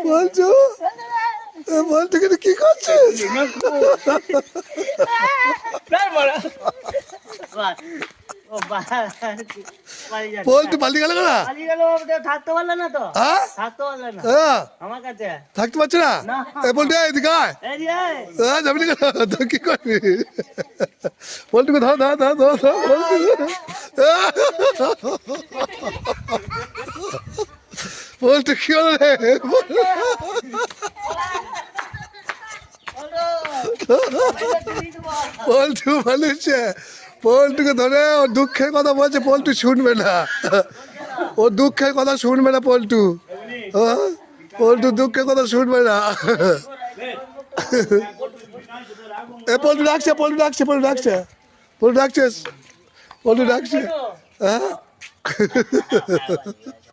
বলছো বলতে কিন্তু কি করছিস? বলতে পালিয়ে গেল না, থাকতে পারলে না তো, হ্যাঁ থাকতে পারলে না আমার কাছে। থাকতে পারছে না। বলতে এদিকে আয়, যাবি না তো কি করবি? বলটুকে ধর ধর ধর ধর ধর বলটু কি হলো রে? পল্টু বলেছে, পল্টুকে ধরে ওর দুঃখের কথা বলছে, পল্টু শুনবে না, ওর দুঃখের কথা শুনবে না পল্টু, পল্টু দুঃখের কথা শুনবে না। এ পল্টু ডাকছে, পল্টু ডাকছে, পল্টু ডাকছে, পল্টু ডাকছে, পল্টু ডাকছে, হ্যাঁ।